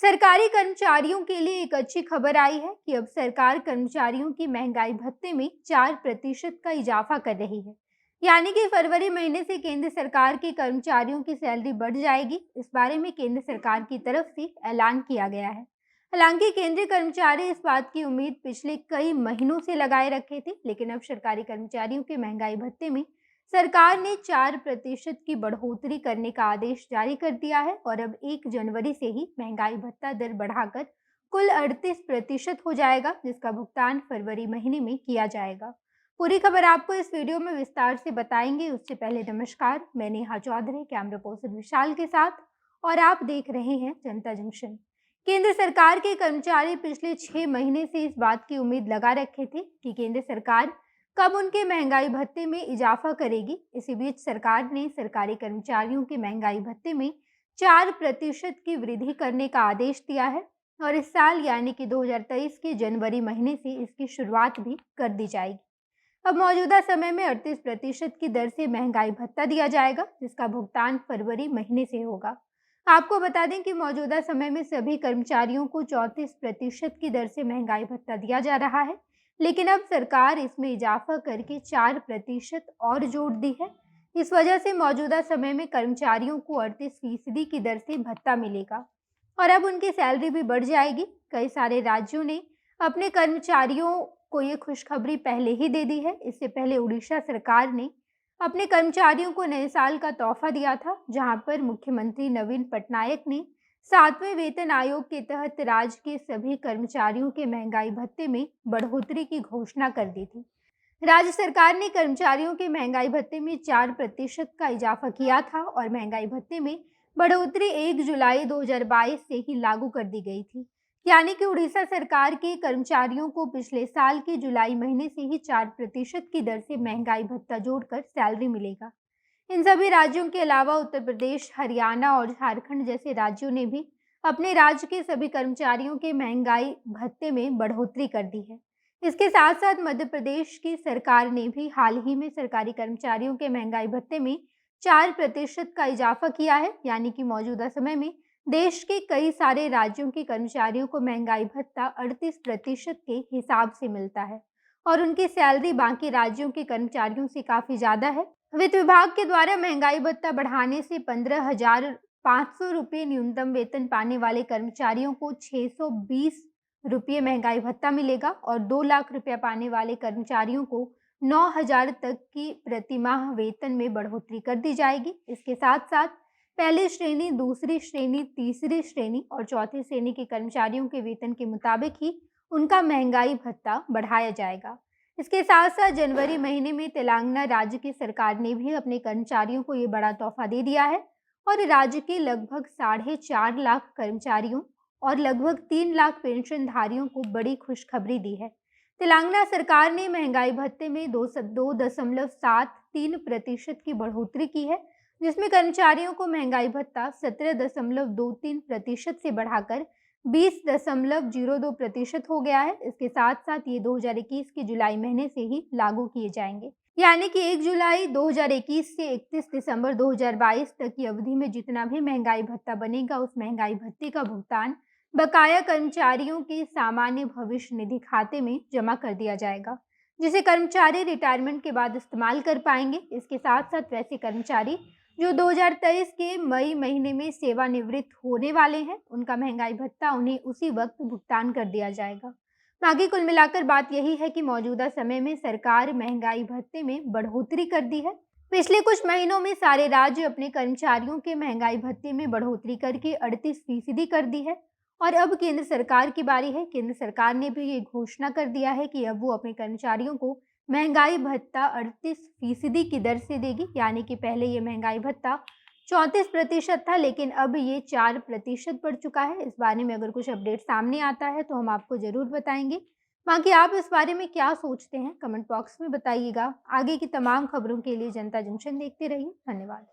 सरकारी कर्मचारियों के लिए एक अच्छी खबर आई है कि अब सरकार कर्मचारियों की महंगाई भत्ते में 4% का इजाफा कर रही है। यानी कि फरवरी महीने से केंद्र सरकार के कर्मचारियों की सैलरी बढ़ जाएगी। इस बारे में केंद्र सरकार की तरफ से ऐलान किया गया है। हालांकि केंद्रीय कर्मचारी इस बात की उम्मीद पिछले कई महीनों से लगाए रखे थे, लेकिन अब सरकारी कर्मचारियों के महंगाई भत्ते में सरकार ने 4% की बढ़ोतरी करने का आदेश जारी कर दिया है और अब 1 जनवरी से ही महंगाई भत्ता दर बढ़ाकर कुल 38% हो जाएगा, जिसका भुगतान फरवरी महीने में किया जाएगा। पूरी खबर आपको इस वीडियो में विस्तार से बताएंगे। उससे पहले नमस्कार, मैं नेहा चौधरी कैमरा पर्सन विशाल के साथ और आप देख रहे हैं जनता जंक्शन। केंद्र सरकार के कर्मचारी पिछले 6 महीने से इस बात की उम्मीद लगा रखे थे कि केंद्र सरकार कब उनके महंगाई भत्ते में इजाफा करेगी। इसी बीच सरकार ने सरकारी कर्मचारियों के महंगाई भत्ते में 4% की वृद्धि करने का आदेश दिया है और इस साल यानी कि 2023 के जनवरी महीने से इसकी शुरुआत भी कर दी जाएगी। अब मौजूदा समय में 38% की दर से महंगाई भत्ता दिया जाएगा, जिसका भुगतान फरवरी महीने से होगा। आपको बता दें कि मौजूदा समय में सभी कर्मचारियों को 34% की दर से महंगाई भत्ता दिया जा रहा है, लेकिन अब सरकार इसमें इजाफा करके 4% और जोड़ दी है। इस वजह से मौजूदा समय में कर्मचारियों को 38% की दर से भत्ता मिलेगा और अब उनकी सैलरी भी बढ़ जाएगी। कई सारे राज्यों ने अपने कर्मचारियों को ये खुशखबरी पहले ही दे दी है। इससे पहले उड़ीसा सरकार ने अपने कर्मचारियों को नए साल का तोहफा दिया था, जहां पर मुख्यमंत्री नवीन पटनायक ने 7वें वेतन आयोग के तहत राज्य के सभी कर्मचारियों के महंगाई भत्ते में बढ़ोतरी की घोषणा कर दी थी। राज्य सरकार ने कर्मचारियों के महंगाई भत्ते में 4% का इजाफा किया था और महंगाई भत्ते में बढ़ोतरी 1 जुलाई 2022 से ही लागू कर दी गई थी। यानी कि उड़ीसा सरकार के कर्मचारियों को पिछले साल के जुलाई महीने से ही 4% की दर से महंगाई भत्ता जोड़कर सैलरी मिलेगा। इन सभी राज्यों के अलावा उत्तर प्रदेश, हरियाणा और झारखंड जैसे राज्यों ने भी अपने राज्य के सभी कर्मचारियों के महंगाई भत्ते में बढ़ोतरी कर दी है। इसके साथ साथ मध्य प्रदेश की सरकार ने भी हाल ही में सरकारी कर्मचारियों के महंगाई भत्ते में 4% का इजाफा किया है। यानी कि मौजूदा समय में देश के कई सारे राज्यों के कर्मचारियों को महंगाई भत्ता 38% के हिसाब से मिलता है और उनकी सैलरी बाकी राज्यों के कर्मचारियों से काफ़ी ज़्यादा है। वित्त विभाग के द्वारा महंगाई भत्ता बढ़ाने से 15,500 रुपये न्यूनतम वेतन पाने वाले कर्मचारियों को 620 रुपये महंगाई भत्ता मिलेगा और 2 लाख रुपया पाने वाले कर्मचारियों को 9,000 तक की प्रतिमाह वेतन में बढ़ोतरी कर दी जाएगी। इसके साथ साथ पहली श्रेणी, दूसरी श्रेणी, तीसरी श्रेणी और चौथी श्रेणी के कर्मचारियों के वेतन के मुताबिक ही उनका महंगाई भत्ता बढ़ाया जाएगा। इसके साथ साथ जनवरी महीने में तेलंगाना राज्य की सरकार ने भी अपने कर्मचारियों को ये बड़ा तोहफा दे दिया है और राज्य के लगभग 4.5 लाख कर्मचारियों और लगभग 3 लाख पेंशनधारियों को बड़ी खुशखबरी दी है। तेलंगाना सरकार ने महंगाई भत्ते में 2.73% की बढ़ोतरी की है, जिसमें कर्मचारियों को महंगाई भत्ता 17.23% से बढ़ाकर 20.02% हो गया है। इसके साथ साथ ये 2021 के जुलाई महीने से ही लागू किए जाएंगे। यानी कि 1 जुलाई 2021 से 31 दिसंबर 2022 तक की अवधि में जितना भी महंगाई भत्ता बनेगा, उस महंगाई भत्ते का भुगतान बकाया कर्मचारियों के सामान्य भविष्य निधि खाते में जमा कर दिया जाएगा, जिसे कर्मचारी रिटायरमेंट के बाद इस्तेमाल कर पाएंगे। इसके साथ साथ वैसे कर्मचारी जो 2023 के मई महीने में सेवानिवृत्त होने वाले हैं, उनका महंगाई भत्ता उन्हें उसी वक्त भुगतान कर दिया जाएगा। बाकी कुल मिलाकर बात यही है कि मौजूदा समय में सरकार महंगाई भत्ते में बढ़ोतरी कर दी है। पिछले कुछ महीनों में सारे राज्य अपने कर्मचारियों के महंगाई भत्ते में बढ़ोतरी करके 38% कर दी है और अब केंद्र सरकार की बारी है। केंद्र सरकार ने भी ये घोषणा कर दिया है कि अब वो अपने कर्मचारियों को महंगाई भत्ता 38% की दर से देगी। यानी कि पहले ये महंगाई भत्ता 34% था, लेकिन अब ये 4% बढ़ चुका है। इस बारे में अगर कुछ अपडेट सामने आता है तो हम आपको ज़रूर बताएंगे। बाकी आप इस बारे में क्या सोचते हैं, कमेंट बॉक्स में बताइएगा। आगे की तमाम खबरों के लिए जनता जंक्शन देखते रहिए। धन्यवाद।